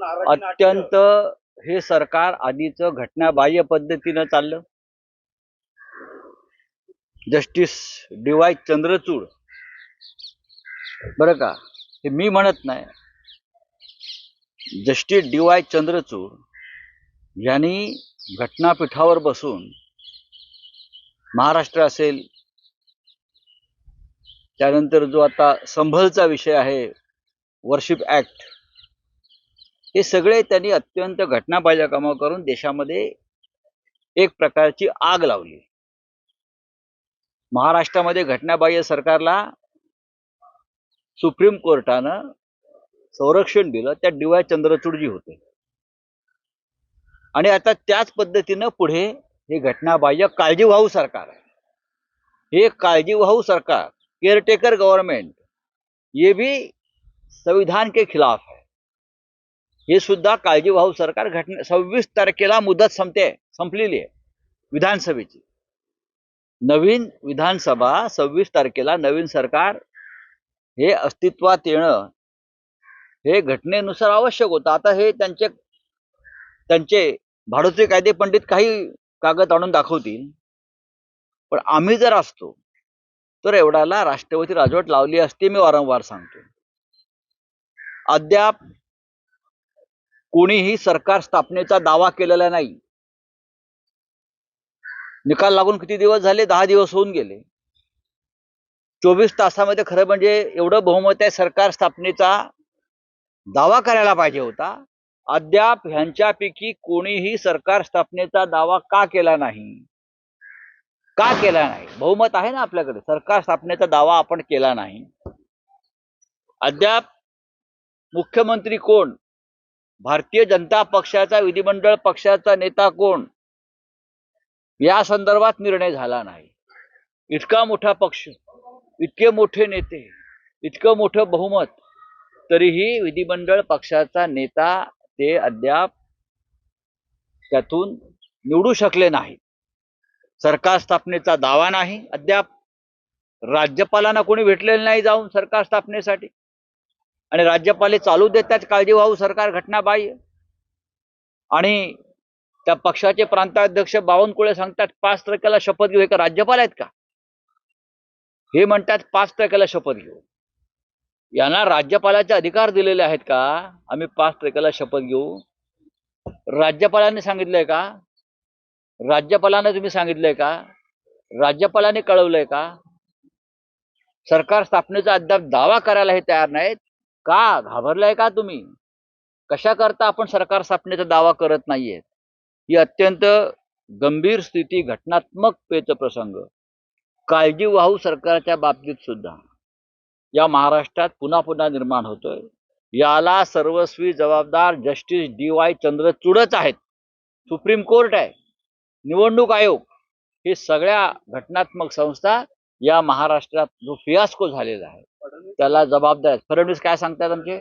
अत्यंत हे सरकार आधीचं घटनाबाह्य पद्धतीनं चाललं. Justice DY. चंद्रचूड, बरं का, हे मी म्हणत नाही, जस्टिस डी.वाय. चंद्रचूड यांनी घटनापीठावर बसून महाराष्ट्र असेल, त्यानंतर जो आता संभलचा विषय आहे, वर्शिप ऍक्ट, हे सगळे त्यांनी अत्यंत घटनाबाह्य कामं करून देशामध्ये एक प्रकारची आग लावली. महाराष्ट्रामध्ये घटनाबाह्य सरकारला सुप्रीम कोर्टानं संरक्षण दिलं, त्या डी.वाय. चंद्रचूडजी होते. आणि आता त्याच पद्धतीनं पुढे हे घटनाबाह्य काळजीवाहू सरकार आहे. हे काळजीवाहू सरकार, केयरटेकर गवर्नमेंट, ये भी संविधान के खिलाफ है. हे सुद्धा काळजीवाहू सरकार 26 तारखेला मुदत संपलेली आहे विधानसभेची. नवीन विधानसभा 26 तारखेला नवीन सरकार हे अस्तित्वात येणं हे घटनेनुसार आवश्यक होतं. आता हे त्यांचे भाडोत्री कायदे पंडित काही कागद आणून दाखवतील, पण आम्ही जर असतो तर एवढ्याला राष्ट्रपती राजवट लावली असती. मी वारंवार सांगतो, अद्याप कोणीही सरकार स्थापनेचा दावा केलेला नाही. निकाल लागून किती दिवस झाले? 10 दिवस होऊन गेले. 24 तासामध्ये खरं म्हणजे एवढं बहुमत आहे, सरकार स्थापनेचा दावा करायला पाहिजे होता. अद्याप ह्यांच्यापैकी कोणीही सरकार स्थापनेचा दावा का केला नाही? का केला नाही? बहुमत आहे ना आपल्याकडे, सरकार स्थापनेचा दावा आपण केला नाही. अद्याप मुख्यमंत्री कोण, भारतीय जनता पक्षाचा विधिमंडळ पक्षाचा नेता कोण, या संदर्भात निर्णय झाला नाही. इतका मोठा पक्ष, इतके मोठे नेते, इतकं मोठं बहुमत, तरीही विधिमंडळ पक्षाचा नेता ते अद्याप त्यातून निवडू शकले नाही. सरकार स्थापनेचा दावा नाही. अद्याप राज्यपालांना कोणी भेटलेलं नाही जाऊन सरकार स्थापनेसाठी, आणि राज्यपाल चालू देतात काळजीवाहू सरकार घटनाबाह्य. आणि त्या पक्षाचे प्रांताध्यक्ष बावनकुळे सांगतात 5 तारखेला शपथ घेऊ. का राज्यपाल आहेत का? हे म्हणतात 5 तारखेला शपथ घेऊ. यांना राज्यपालाचे अधिकार दिलेले आहेत का? आम्ही 5 तारखेला शपथ घेऊ. राज्यपालांनी सांगितलंय का? राज्यपालांना तुम्ही सांगितलंय का? राज्यपालांनी कळवलंय का? सरकार स्थापनेचा अद्याप दावा करायला हे तयार नाहीत का? घाबरलाय का तुम्ही? कशा करता आपण सरकार स्थापनेचा दावा करत नाहीये? ही अत्यंत गंभीर स्थिती, घटनात्मक पेचप्रसंग काळजीवाहू सरकारच्या बाबतीत सुद्धा या महाराष्ट्रात पुन्हा पुन्हा निर्माण होतोय. याला सर्वस्वी जबाबदार जस्टिस डी.वाय. चंद्रचूडच आहेत. सुप्रीम कोर्ट आहे, निवडणूक आयोग, हे सगळ्या घटनात्मक संस्था या महाराष्ट्रात जो फियास्को झालेला आहे त्याला जबाबदार आहेत. फडणवीस काय सांगतात आमचे?